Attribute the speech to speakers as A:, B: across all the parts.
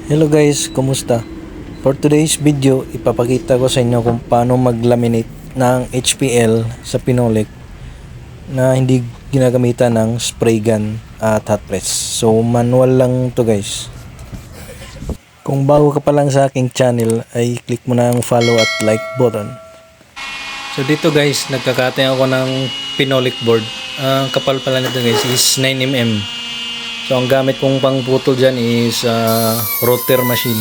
A: Hello guys, kumusta? For today's video, ipapakita ko sa inyo kung paano mag-laminate ng HPL sa Pinolik na hindi ginagamitan ng spray gun at hot press. So manual lang to guys. Kung bago ka pa lang sa aking channel ay click mo na ang follow at like button. So dito guys, nagkakatay ako ng Pinolik board. Ang kapal pala nito guys is 9mm. So ang gamit kong pangputol dyan is router machine.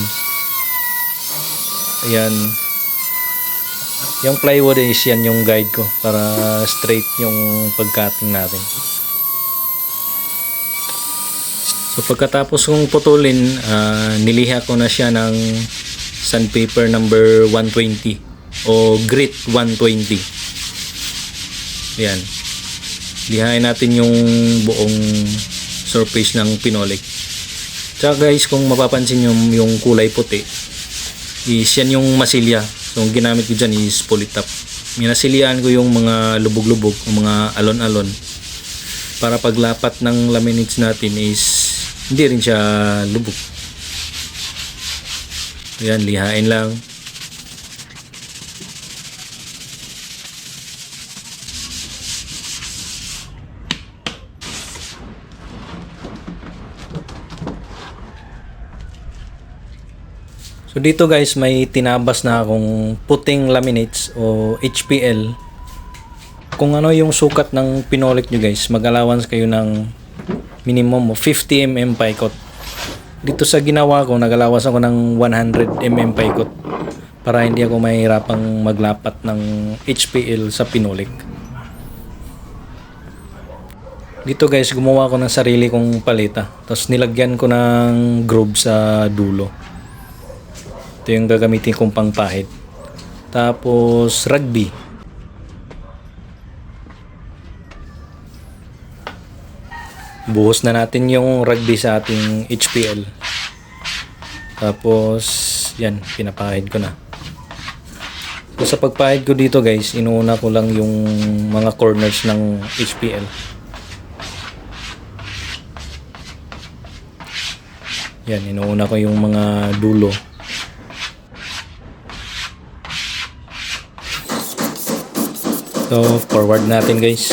A: Ayan. Yung plywood is yan yung guide ko para straight yung pagcutting natin. So pagkatapos kong putulin, niliha ko na siya ng sandpaper number 120 o grit 120. Ayan. Lihain natin yung buong surface ng Pinolik. Tsaka guys, kung mapapansin nyo yung kulay puti is yan yung masilya. So ang ginamit ko dyan is Polytop. Minasilian ko yung mga lubog-lubog, yung mga alon-alon para paglapat ng laminates natin is hindi rin siya lubog. Ayan, lihain lang. So dito guys, may tinabas na akong puting laminates o HPL. Kung ano yung sukat ng Pinolik nyo guys, mag-allowance kayo ng minimum of 50mm paikot. Dito sa ginawa ko, nag-allowance ako ng 100mm paikot para hindi ako mahirapang maglapat ng HPL sa Pinolik. Dito guys, gumawa ko ng sarili kong paleta. Tapos nilagyan ko ng groove sa dulo. Ito yung gagamitin kong pangpahid. Tapos rugby. Buhos na natin yung rugby sa ating HPL. Tapos yan, pinapahid ko na. So sa pagpahid ko dito guys, inuuna ko lang yung mga corners ng HPL. Yan, inuuna ko yung mga dulo. So, forward natin guys.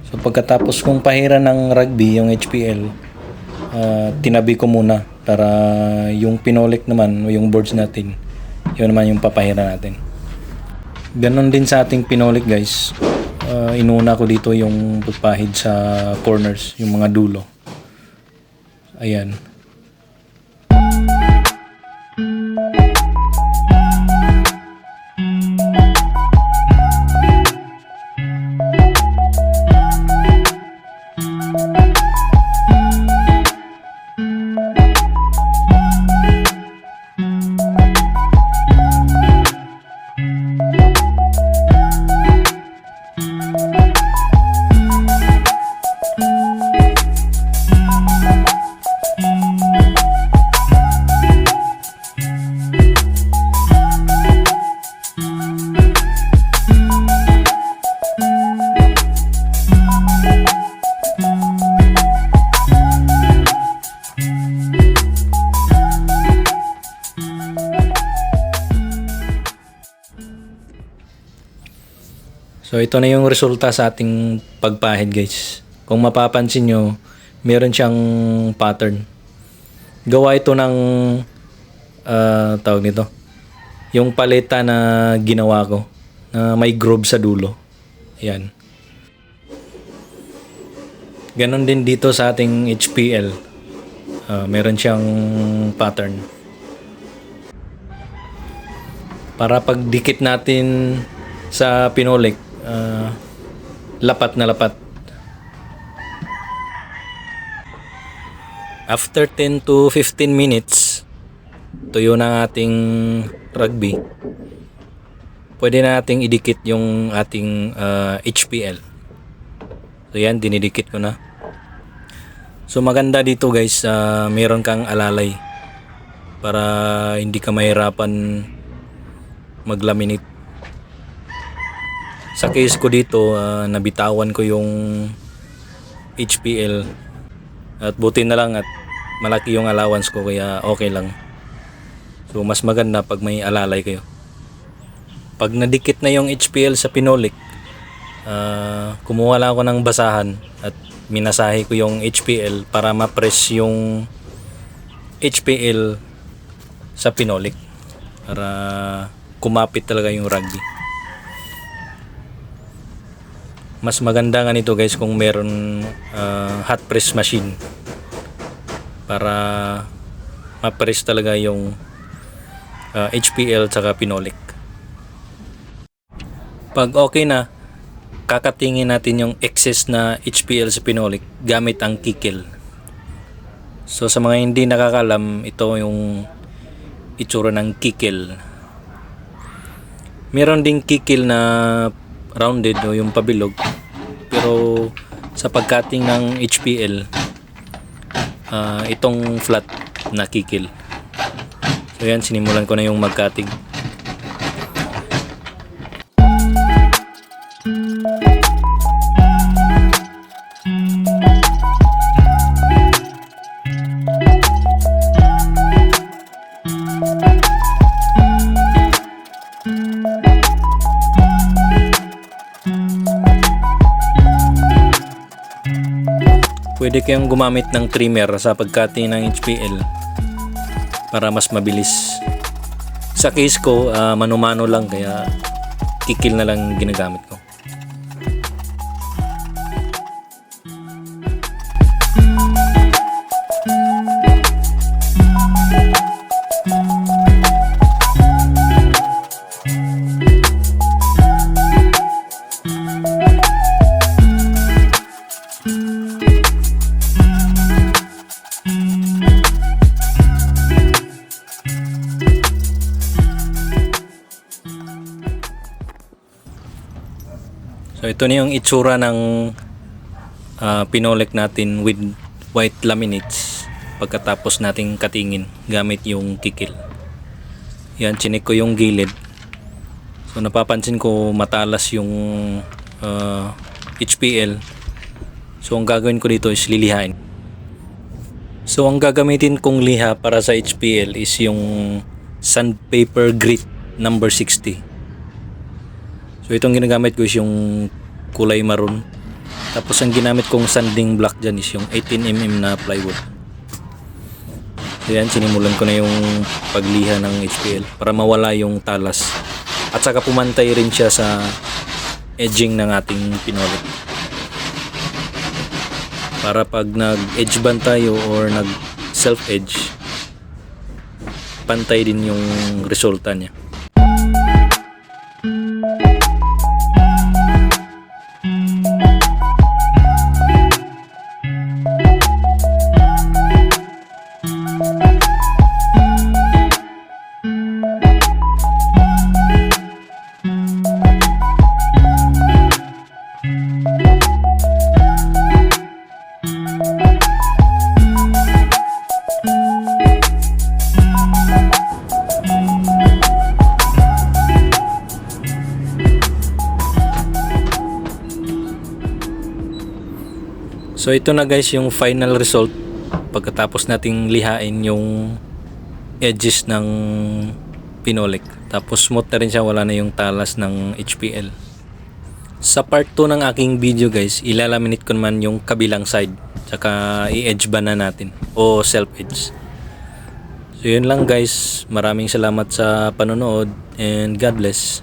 A: So pagkatapos kong pahiran ng rugby yung HPL, tinabi ko muna para yung Pinolik naman o yung boards natin, yun naman yung papahiran natin. Ganon din sa ating Pinolik guys. Inuna ko dito yung pagpahid sa corners, yung mga dulo. Ayan. So ito na yung resulta sa ating pagpahid guys. Kung mapapansin nyo, meron siyang pattern. Gawa ito ng tawag nito, yung paleta na ginawa ko na may groove sa dulo. Ayan. Ganon din dito sa ating HPL. Meron siyang pattern. Para pag dikit natin sa pinolik, lapat na lapat. After 10 to 15 minutes, tuyo na ating rugby. Pwede na nating idikit yung ating HPL. So yan, dinidikit ko na. So maganda dito guys, meron kang alalay para hindi ka mahirapan maglaminate. Sa case ko dito, nabitawan ko yung HPL at buti na lang at malaki yung allowance ko kaya okay lang. So mas maganda pag may alalay kayo. Pag nadikit na yung HPL sa pinolik, kumuha lang ako ng basahan at minasahe ko yung HPL para ma-press yung HPL sa pinolik para kumapit talaga yung rugby. Mas maganda nga nito guys kung meron hot press machine para ma-press talaga yung HPL tsaka pinolik. Pag okay na, kakatingin natin yung excess na HPL sa pinolik gamit ang kikil. So sa mga hindi nakakalam, ito yung itsura ng kikil. Meron ding kikil na rounded o yung pabilog, pero sa pagcutting ng HPL, itong flat na kikil. So yan, sinimulan ko na yung mag-cutting. Pwede kayong gumamit ng trimmer sa pagcutting ng HPL para mas mabilis. Sa case ko, mano-mano lang kaya kikil na lang ginagamit ko. So ito na yung itsura ng pinolik natin with white laminates pagkatapos nating katingin gamit yung kikil. Yan, chinik ko yung gilid. So napapansin ko matalas yung HPL. So ang gagawin ko dito is lilihain. So ang gagamitin kong liha para sa HPL is yung sandpaper grit number 60. So itong ginagamit ko is yung kulay maroon. Tapos ang ginamit kong sanding block dyan is yung 18mm na plywood. So yan, sinimulan ko na yung pagliha ng HPL para mawala yung talas. At saka pumantay rin siya sa edging ng ating pinolik. Para pag nag-edge band tayo or nag-self-edge, pantay din yung resulta niya. So ito na guys yung final result pagkatapos nating lihain yung edges ng pinolik. Tapos smooth na rin siya, wala na yung talas ng HPL. Sa part 2 ng aking video guys, ilalaminate ko naman yung kabilang side. Tsaka i-edge ba na natin o self-edge. So yun lang guys, maraming salamat sa panonood and God bless.